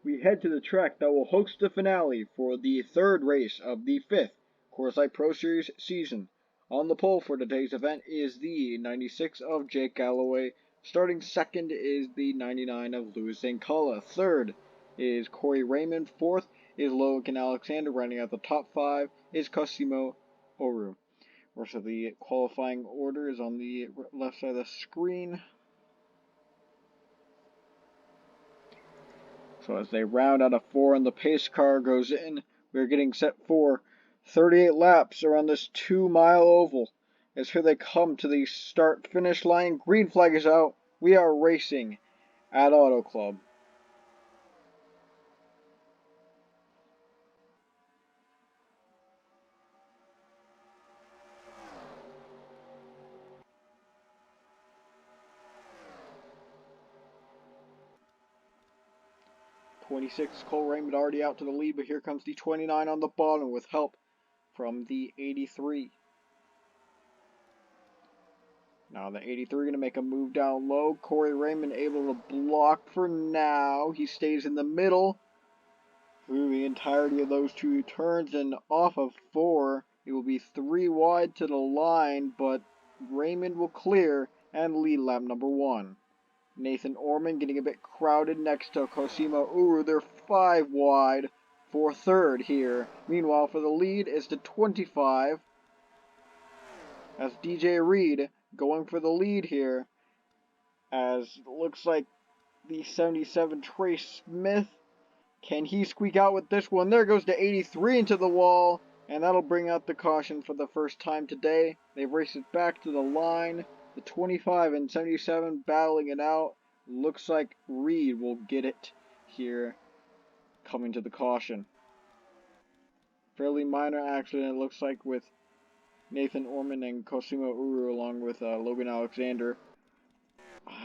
we head to the track that will host the finale for the third race of the fifth Coors Light Pro Series season. On the pole for today's event is the 96 of Jake Galloway. Starting second is the 99 of Louis Zancala. Third is Corey Raymond. Fourth is Logan Alexander. Rounding out the top five is Cosimo Oru. Rest of the qualifying order is on the left side of the screen. So as they round out of four and the pace car goes in, we're getting set for 38 laps around this 2-mile oval. As here they come to the start-finish line, green flag is out. We are racing at Auto Club. 26 Cole Raymond already out to the lead, but here comes the 29 on the bottom with help from the 83. Now the 83 going to make a move down low. Corey Raymond able to block for now. He stays in the middle through the entirety of those two turns, and off of four, it will be 3 wide to the line, but Raymond will clear and lead lap number 1. Nathan Orman getting a bit crowded next to Cosimo Uru. They're 5 wide for third here. Meanwhile, for the lead is the 25. As DJ Reed going for the lead here. As it looks like the 77 Trey Smith. Can he squeak out with this one? There goes the 83 into the wall. And that'll bring out the caution for the first time today. They've raced it back to the line. The 25 and 77 battling it out. Looks like Reed will get it here coming to the caution. Fairly minor accident, it looks like, with Nathan Orman and Cosimo Uru along with Logan Alexander.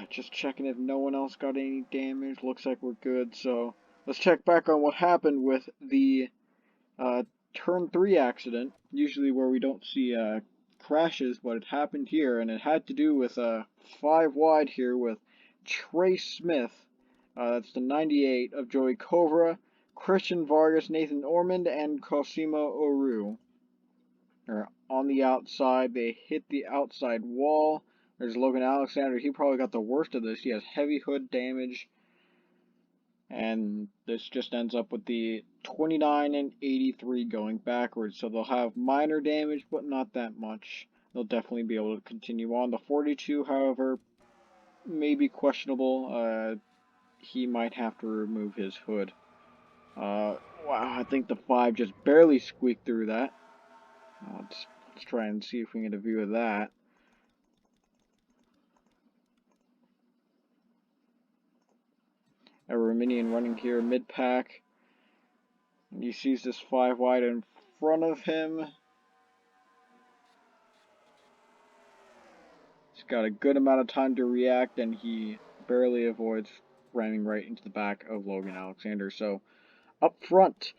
Just checking if no one else got any damage. Looks like we're good. So let's check back on what happened with the turn 3 accident. Usually where we don't see crashes, but it happened here, and it had to do with 5 wide here with Trey Smith. That's the 98 of Joey Cobra, Christian Vargas, Nathan Ormond, and Cosimo Oru. They're on the outside. They hit the outside wall. There's Logan Alexander. He probably got the worst of this. He has heavy hood damage. And this just ends up with the 29 and 83 going backwards. So they'll have minor damage, but not that much. They'll definitely be able to continue on. The 42, however, may be questionable. He might have to remove his hood. Wow, I think the 5 just barely squeaked through that. Let's try and see if we can get a view of that. A Arminian running here mid-pack. He sees this 5 wide in front of him. He's got a good amount of time to react, and he barely avoids ramming right into the back of Logan Alexander. So, up front,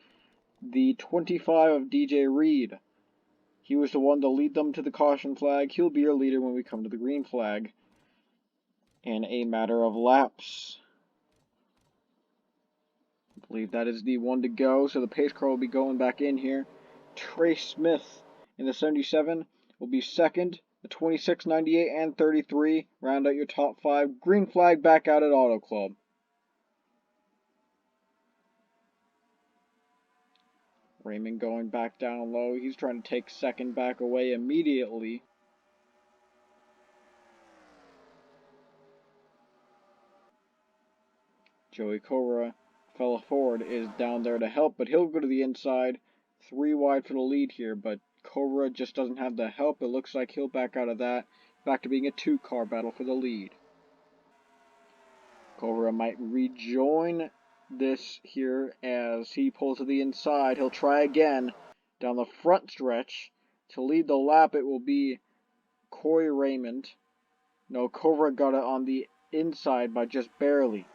the 25 of DJ Reed. He was the one to lead them to the caution flag. He'll be your leader when we come to the green flag in a matter of laps. I believe that is the one to go, so the pace car will be going back in here. Trey Smith in the 77 will be second. The 26, 98, and 33 round out your top 5. Green flag back out at Auto Club. Raymond going back down low. He's trying to take second back away immediately. Joey Cobra, fella forward, is down there to help, but he'll go to the inside. 3 wide for the lead here, but Cobra just doesn't have the help. It looks like he'll back out of that. Back to being a 2-car battle for the lead. Cobra might rejoin this here as he pulls to the inside. He'll try again down the front stretch. To lead the lap, it will be Corey Raymond. No, Cobra got it on the inside by just barely.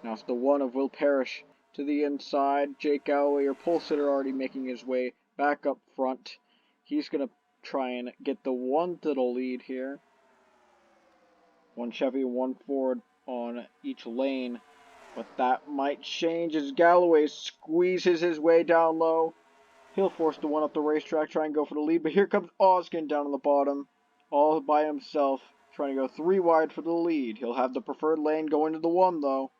Now it's the 1 of Will Parrish to the inside. Jake Galloway, your pole sitter, already making his way back up front. He's going to try and get the 1 to the lead here. 1 Chevy, 1 Ford on each lane. But that might change as Galloway squeezes his way down low. He'll force the one up the racetrack, try and go for the lead. But here comes Oskin down on the bottom, all by himself, trying to go 3 wide for the lead. He'll have the preferred lane going to the 1, though.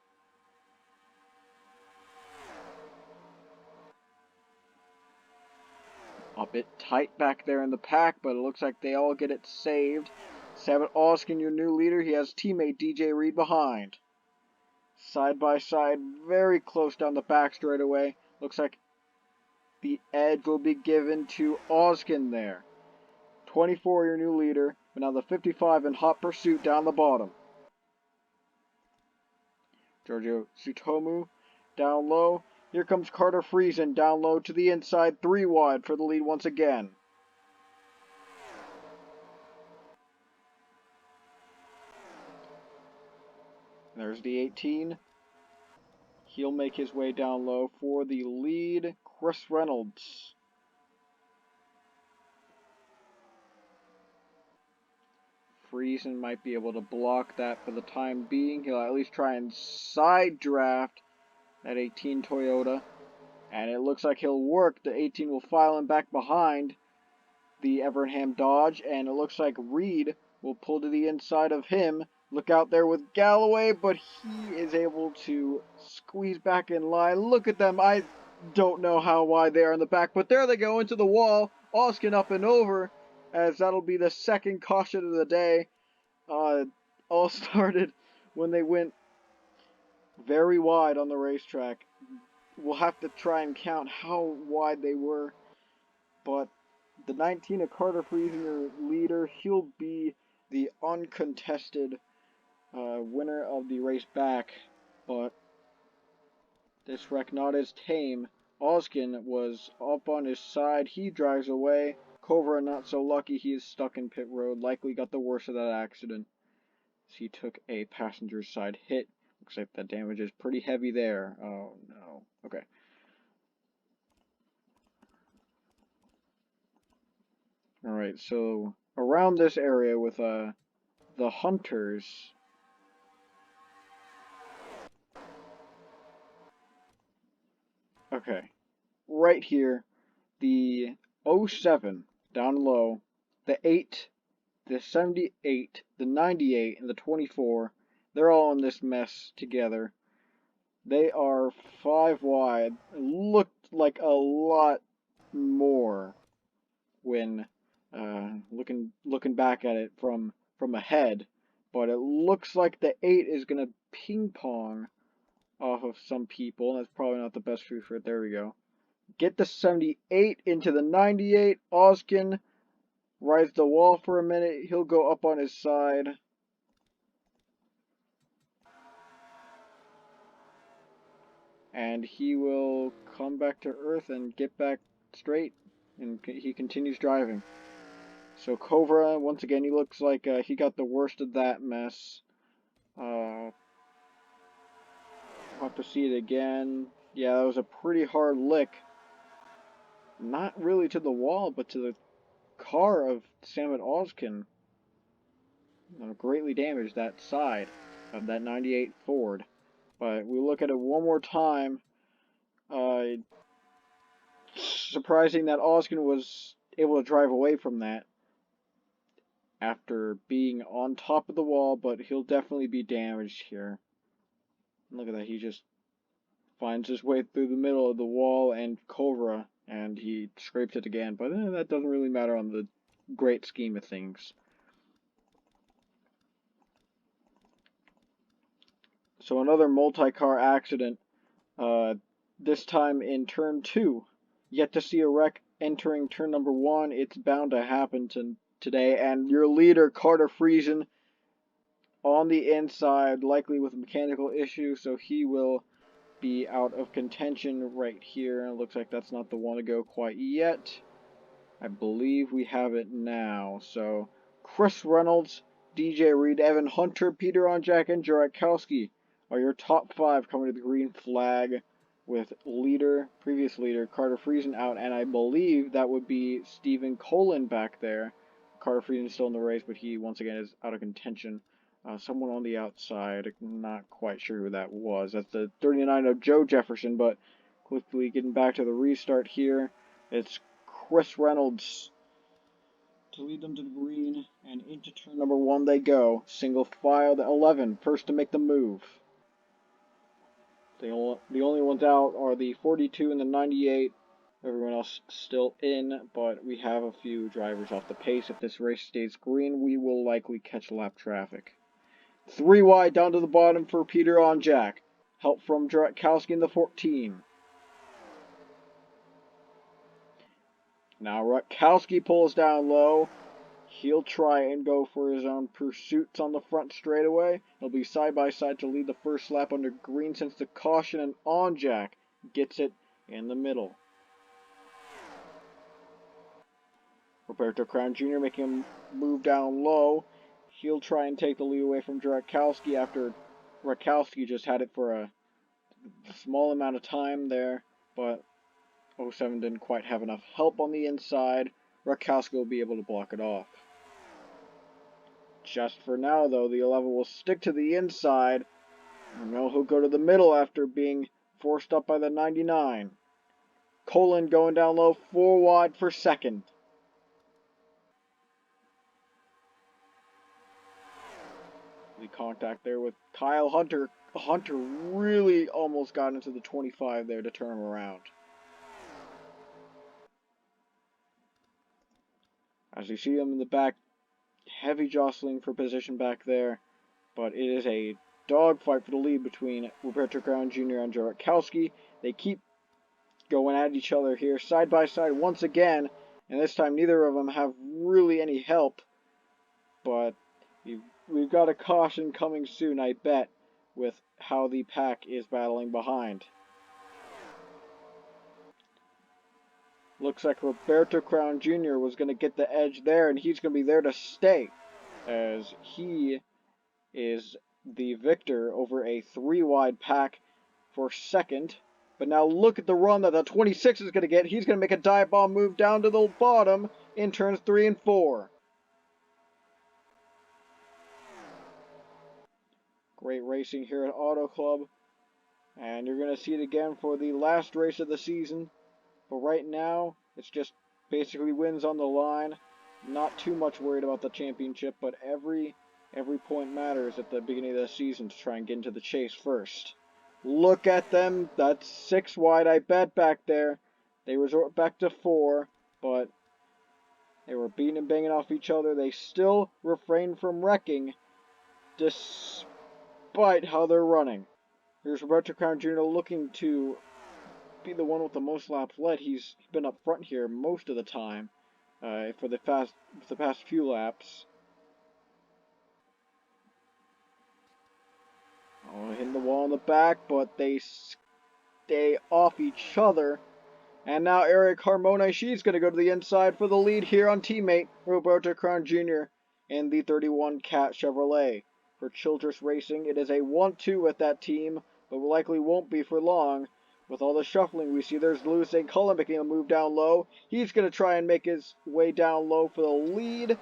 A bit tight back there in the pack, but it looks like they all get it saved. Sabbath Oskin, your new leader. He has teammate DJ Reed behind. Side by side, very close down the back straightaway. Looks like the edge will be given to Oskin there. 24, your new leader, but now the 55 in hot pursuit down the bottom. Giorgio Tsutomu down low. Here comes Carter Friesen down low to the inside, 3 wide for the lead once again. There's the 18. He'll make his way down low for the lead. Chris Reynolds. Friesen might be able to block that for the time being. He'll at least try and side draft that 18 Toyota. And it looks like he'll work. The 18 will file him back behind the Evernham Dodge. And it looks like Reed will pull to the inside of him. Look out there with Galloway, but he is able to squeeze back in line. Look at them. I don't know how wide they are in the back, but there they go into the wall. Oskin up and over, as that'll be the second caution of the day. All started when they went very wide on the racetrack. We'll have to try and count how wide they were, but the 19 of Carter Friesen, your leader, he'll be the uncontested winner of the race back, but this wreck not as tame. Oskin was up on his side. He drives away. Cobra not so lucky. He is stuck in pit road. Likely got the worst of that accident. He took a passenger side hit. Looks like the damage is pretty heavy there. Oh no. Okay. Alright, so around this area with the Hunters. Okay. Right here, the 07 down low, the 8, the 78, the 98, and the 24, they're all in this mess together. They are 5 wide. It looked like a lot more when looking back at it from ahead, but it looks like the 8 is gonna ping pong off of some people. That's probably not the best food for it. There we go. Get the 78 into the 98. Oskin rides the wall for a minute. He'll go up on his side. And he will come back to Earth and get back straight. And he continues driving. So Cobra, once again, he looks like he got the worst of that mess. We'll have to see it again. Yeah, that was a pretty hard lick. Not really to the wall, but to the car of Sam Oskin. Greatly damaged that side of that 98 Ford. But we look at it one more time. Surprising that Oskin was able to drive away from that after being on top of the wall, but he'll definitely be damaged here. Look at that, he just finds his way through the middle of the wall and Cobra, and he scrapes it again, but that doesn't really matter on the great scheme of things. So another multi-car accident, this time in turn 2. Yet to see a wreck entering turn number 1. It's bound to happen today, and your leader, Carter Friesen, on the inside, likely with a mechanical issue, so he will be out of contention right here. It looks like that's not the one to go quite yet. I believe we have it now. So Chris Reynolds, DJ Reed, Evan Hunter, Peter Onjak, and Jarakowski are your top 5 coming to the green flag, with previous leader Carter Friesen out, and I believe that would be Stephen Colin back there. Carter Friesen is still in the race, but he once again is out of contention. Someone on the outside. Not quite sure who that was. That's the 39 of Joe Jefferson, but quickly getting back to the restart here. It's Chris Reynolds to lead them to the green, and into turn number 1 they go. Single file, the 11, first to make the move. The only ones out are the 42 and the 98. Everyone else still in, but we have a few drivers off the pace. If this race stays green, we will likely catch lap traffic. 3 wide down to the bottom for Peter on Jack. Help from Jarakowski in the 14. Now Rutkowski pulls down low. He'll try and go for his own pursuits on the front straightaway. He'll be side by side to lead the first lap under green since the caution, and on Jack gets it in the middle. Roberto Crown Jr. making him move down low. He'll try and take the lead away from Jarakowski after Rutkowski just had it for a small amount of time there, but 07 didn't quite have enough help on the inside. Rutkowski will be able to block it off. Just for now, though, the 11 will stick to the inside. And now he'll go to the middle after being forced up by the 99. Colin going down low, 4 wide for second. The contact there with Kyle Hunter. Hunter really almost got into the 25 there to turn him around. As you see him in the back, heavy jostling for position back there, but it is a dogfight for the lead between Roberto Crown Jr. and Jarakowski. They keep going at each other here, side by side once again, and this time neither of them have really any help, but we've got a caution coming soon, I bet, with how the pack is battling behind. Looks like Roberto Crown Jr. was going to get the edge there, and he's going to be there to stay, as he is the victor over a 3-wide pack for second. But now look at the run that the 26 is going to get. He's going to make a dive bomb move down to the bottom in turns 3 and 4. Great racing here at Auto Club. And you're going to see it again for the last race of the season. But right now, it's just basically wins on the line. Not too much worried about the championship, but every point matters at the beginning of the season to try and get into the chase first. Look at them. That's 6 wide, I bet, back there. They resort back to 4, but they were beating and banging off each other. They still refrain from wrecking, despite how they're running. Here's Roberto Crown Jr. looking to be the one with the most laps led. He's been up front here most of the time for the past few laps. Oh, hitting the wall in the back, but they stay off each other. And now Eric Harmona, she's going to go to the inside for the lead here on teammate Roberto Crown Jr. in the 31 Cat Chevrolet. For Childress Racing, it is a 1-2 with that team, but likely won't be for long. With all the shuffling we see, there's Louis St. Cullen making a move down low. He's going to try and make his way down low for the lead.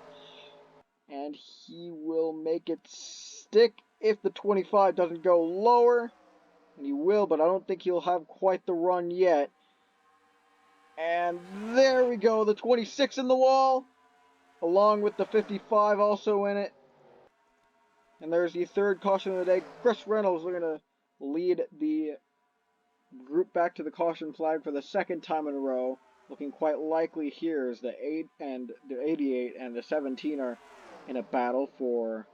And he will make it stick if the 25 doesn't go lower. And he will, but I don't think he'll have quite the run yet. And there we go, the 26 in the wall, along with the 55 also in it. And there's the third caution of the day. Chris Reynolds are going to lead the group back to the caution flag for the second time in a row. Looking quite likely here as the 8 and the 88 and the 17 are in a battle for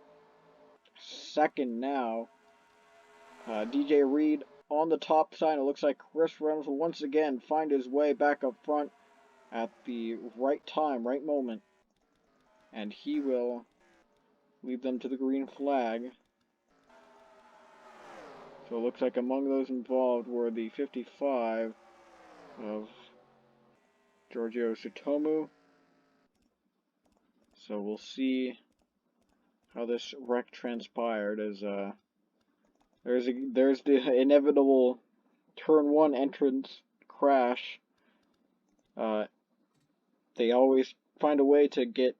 second now. DJ Reed on the top side. It looks like Chris Reynolds will once again find his way back up front at the right time, right moment. And he will lead them to the green flag. So it looks like among those involved were the 55 of Giorgio Sutomu. So we'll see how this wreck transpired as there's the inevitable turn 1 entrance crash. They always find a way to get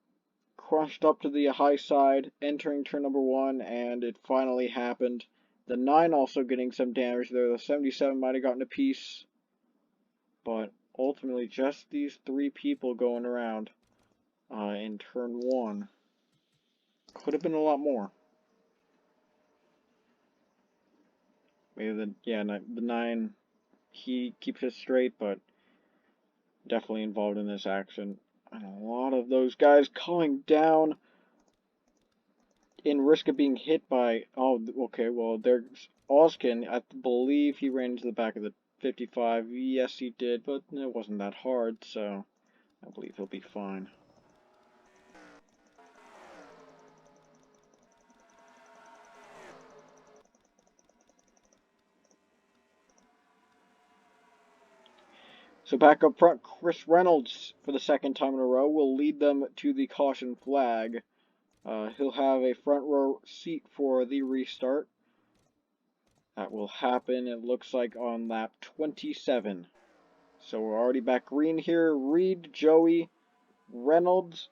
crunched up to the high side, entering turn number 1, and it finally happened. The 9 also getting some damage there. The 77 might have gotten a piece, but ultimately just these 3 people going around in turn 1. Could have been a lot more. Maybe the 9, he keeps it straight, but definitely involved in this action. And a lot of those guys coming down in risk of being hit by... Oh, okay, well, there's Oskin. I believe he ran into the back of the 55. Yes, he did, but it wasn't that hard, so I believe he'll be fine. So back up front, Chris Reynolds, for the 2nd time in a row, will lead them to the caution flag. He'll have a front row seat for the restart. That will happen, it looks like, on lap 27. So we're already back green here. Reed, Joey, Reynolds,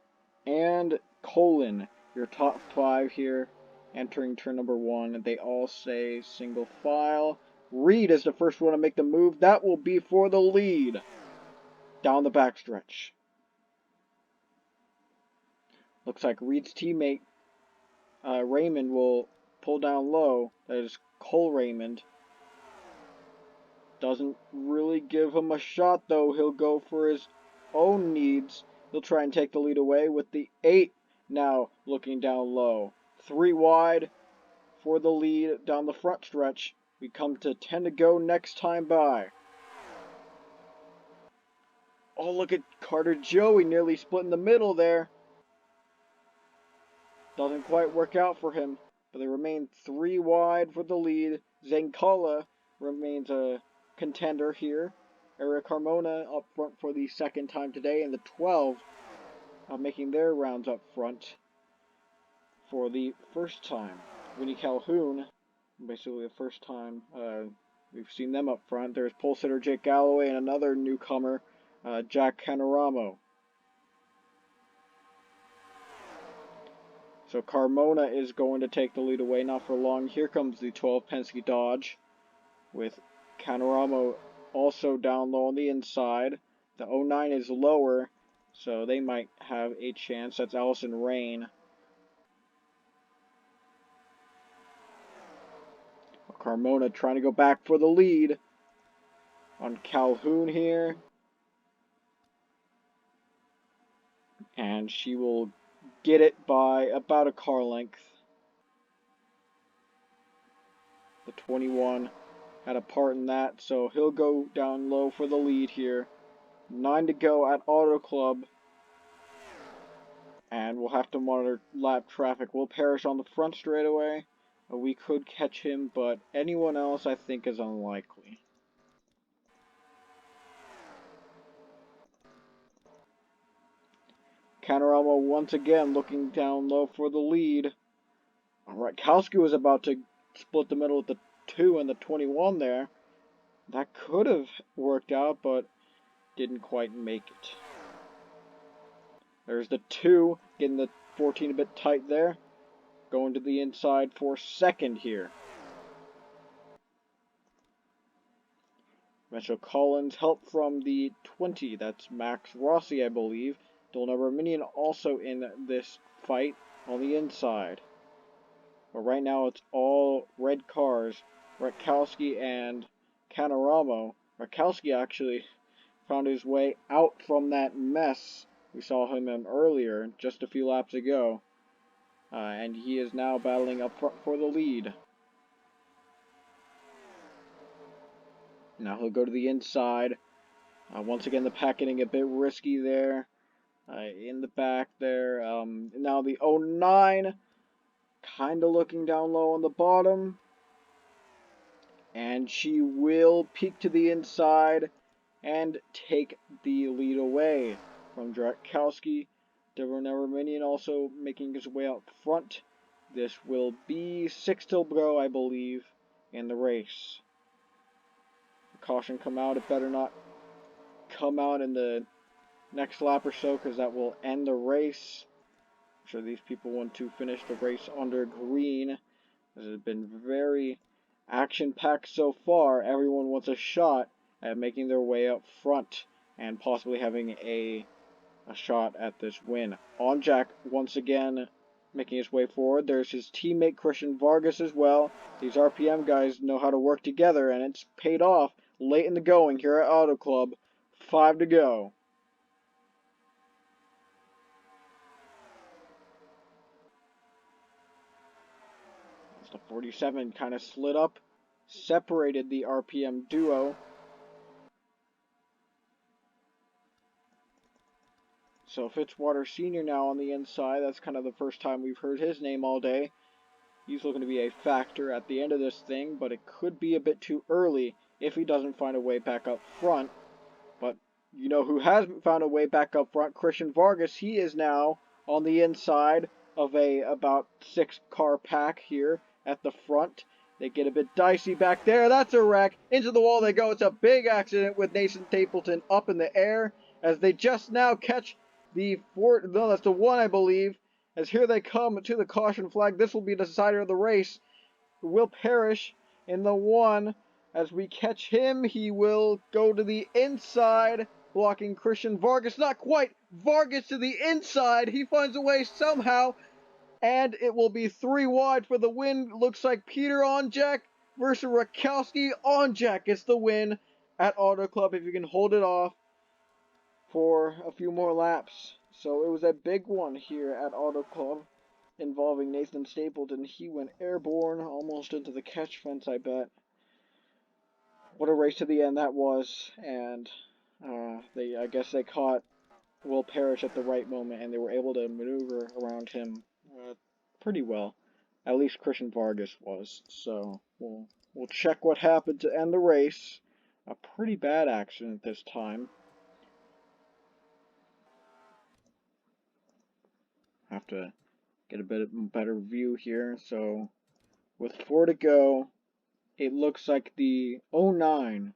and Colin, your top 5 here, entering turn number 1. They all say single file. Reed is the first one to make the move. That will be for the lead down the backstretch. Looks like Reed's teammate Raymond will pull down low. That is Cole Raymond. Doesn't really give him a shot though. He'll go for his own needs. He'll try and take the lead away with the 8 now looking down low. 3 wide for the lead down the front stretch. We come to 10 to go next time by. Oh, look at Carter Joey nearly split in the middle there. Doesn't quite work out for him, but they remain 3 wide for the lead. Zankala remains a contender here. Eric Carmona up front for the 2nd time today, and the 12 making their rounds up front for the 1st time. Winnie Calhoun, basically the 1st time we've seen them up front. There's pole sitter Jake Galloway and another newcomer, Jack Canoramo. So Carmona is going to take the lead away, not for long. Here comes the 12 Penske Dodge with Canoramo also down low on the inside. The 09 is lower, so they might have a chance. That's Allison Rain. Carmona trying to go back for the lead on Calhoun here. And she will get it by about a car length. The 21 had a part in that, so he'll go down low for the lead here. 9 to go at Auto Club. And we'll have to monitor lap traffic. Will Parrish on the front straightaway? We could catch him, but anyone else I think is unlikely. Canoramo once again looking down low for the lead. Alright, Kowski was about to split the middle with the 2 and the 21 there. That could have worked out, but didn't quite make it. There's the 2, getting the 14 a bit tight there. Going to the inside for 2nd here. Mitchell Collins help from the 20. That's Max Rossi, I believe. Dylan Arminian also in this fight on the inside. But right now it's all red cars. Ratkowski and Canoramo. Ratkowski actually found his way out from that mess. We saw him in earlier, just a few laps ago. And he is now battling up front for the lead. Now he'll go to the inside. Once again, the pack getting a bit risky there. In the back there. Now the 09 kind of looking down low on the bottom. And she will peek to the inside and take the lead away from Drakowski. Devon Arminian also making his way out front. This will be 6 to go, I believe, in the race. Caution come out. It better not come out in the next lap or so, because that will end the race. I'm sure these people want to finish the race under green. This has been very action-packed so far. Everyone wants a shot at making their way up front and possibly having a shot at this win. On Jack once again making his way forward. There's his teammate Christian Vargas as well. These RPM guys know how to work together, and it's paid off late in the going here at Auto Club. 5 to go. As the 47 kind of slid up, separated the RPM duo. So Fitzwater Sr. now on the inside. That's kind of the first time we've heard his name all day. He's looking to be a factor at the end of this thing, but it could be a bit too early if he doesn't find a way back up front. But you know who has found a way back up front? Christian Vargas. He is now on the inside of a about 6-car pack here at the front. They get a bit dicey back there. That's a wreck. Into the wall they go. It's a big accident with Nathan Stapleton up in the air as they just now catch the no, that's the 1, I believe. As here they come to the caution flag. This will be the decider of the race. Will Parrish in the 1. As we catch him, he will go to the inside, blocking Christian Vargas. Not quite. Vargas to the inside. He finds a way somehow, and it will be 3 wide for the win. Looks like Peter Onjak versus Rakowski. Onjak gets the win at Auto Club if you can hold it off for a few more laps. So it was a big one here at Auto Club involving Nathan Stapleton. He went airborne almost into the catch fence, I bet. What a race to the end that was, and I guess they caught Will Parrish at the right moment, and they were able to maneuver around him pretty well. At least Christian Vargas was. So we'll check what happened to end the race. A pretty bad accident this time. Have to get a bit better view here. So with 4 to go, it looks like the 09,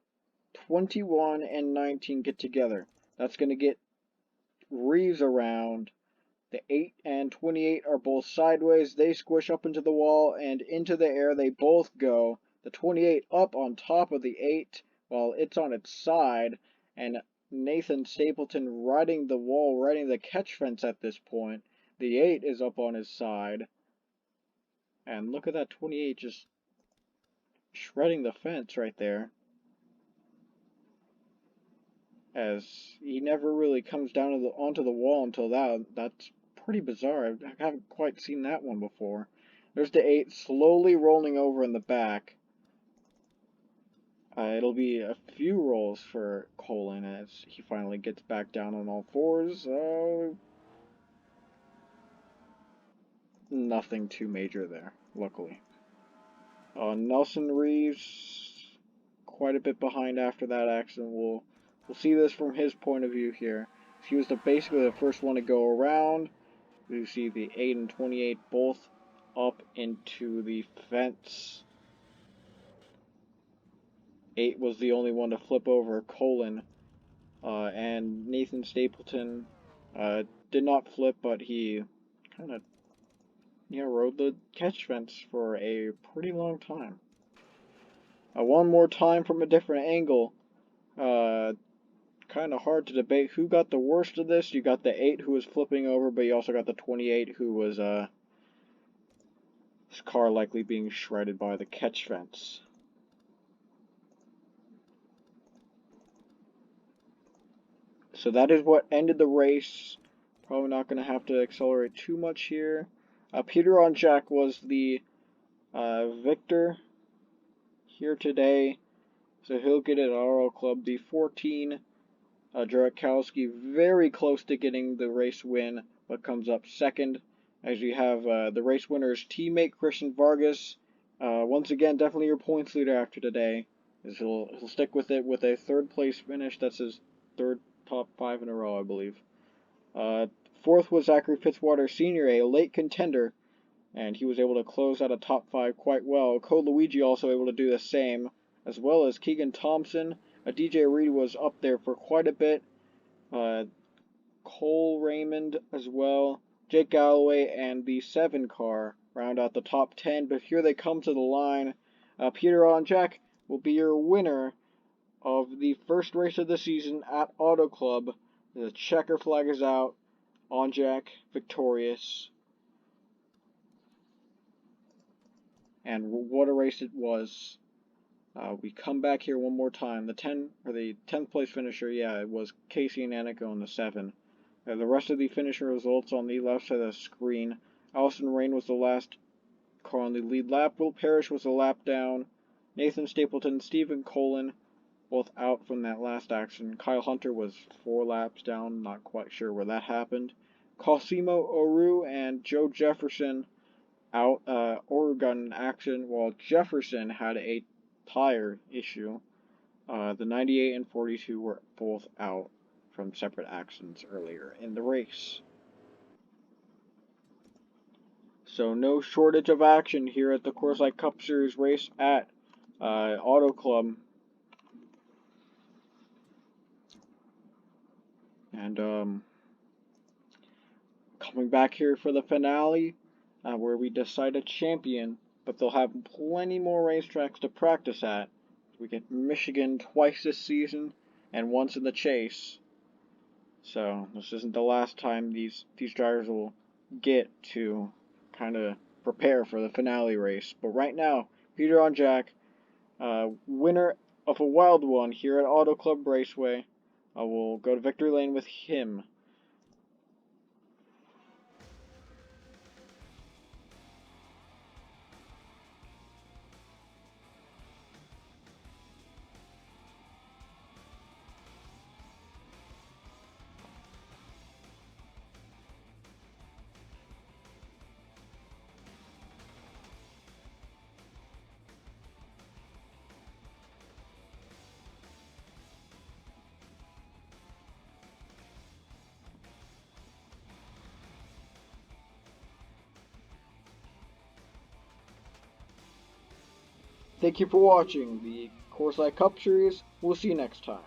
21, and 19 get together. That's going to get Reeves around. The 8 and 28 are both sideways. They squish up into the wall and into the air. They both go. The 28 up on top of the 8 while it's on its side. And Nathan Stapleton riding the wall, riding the catch fence at this point. The 8 is up on his side. And look at that 28 just shredding the fence right there. As he never really comes down to onto the wall until that's pretty bizarre. I haven't quite seen that one before. There's the 8 slowly rolling over in the back. It'll be a few rolls for Colin as he finally gets back down on all fours. Nothing too major there, luckily. Nelson Reeves quite a bit behind after that accident. We'll see this from his point of view here. He was basically the first one to go around. You see the 8 and 28 both up into the fence. 8 was the only one to flip over Colin. And Nathan Stapleton did not flip, but he kind of rode the catch fence for a pretty long time. One more time from a different angle. Kind of hard to debate who got the worst of this. You got the 8 who was flipping over, but you also got the 28 who was his car likely being shredded by the catch fence. So that is what ended the race. Probably not going to have to accelerate too much here. Peter Onjak was the victor here today. So he'll get it at NROL Club. The 14, Jarakowski, very close to getting the race win, but comes up second. As you have the race winner's teammate, Christian Vargas. Once again, definitely your points leader after today. As he'll stick with it with a 3rd place finish. That's his 3rd top 5 in a row, I believe. 4th was Zachary Fitzwater Sr., a late contender, and he was able to close out a top 5 quite well. Code Luigi also able to do the same, as well as Keegan Thompson. DJ Reed was up there for quite a bit. Cole Raymond as well. Jake Galloway and the 7 car round out the top 10, but here they come to the line. Peter on Jack will be your winner of the first race of the season at Auto Club. The checker flag is out. On Jack, victorious. And what a race it was. We come back here one more time. The 10th place finisher, yeah, it was Casey and Annika in the 7. The rest of the finisher results on the left side of the screen. Allison Rain was the last car on the lead lap. Will Parrish was a lap down. Nathan Stapleton, Stephen Colin, both out from that last action. Kyle Hunter was 4 laps down, not quite sure where that happened. Cosimo Oru and Joe Jefferson out. Oru got an action while Jefferson had a tire issue. The 98 and 42 were both out from separate accidents earlier in the race. So no shortage of action here at the Coors Light Cup Series race at Auto Club. And coming back here for the finale, where we decide a champion, but they'll have plenty more racetracks to practice at. We get Michigan twice this season and once in the Chase. So this isn't the last time these drivers will get to kind of prepare for the finale race. But right now, Peter on Jack, winner of a wild one here at Auto Club Raceway. We'll go to victory lane with him. Thank you for watching the Coors Light Cup Series. We'll see you next time.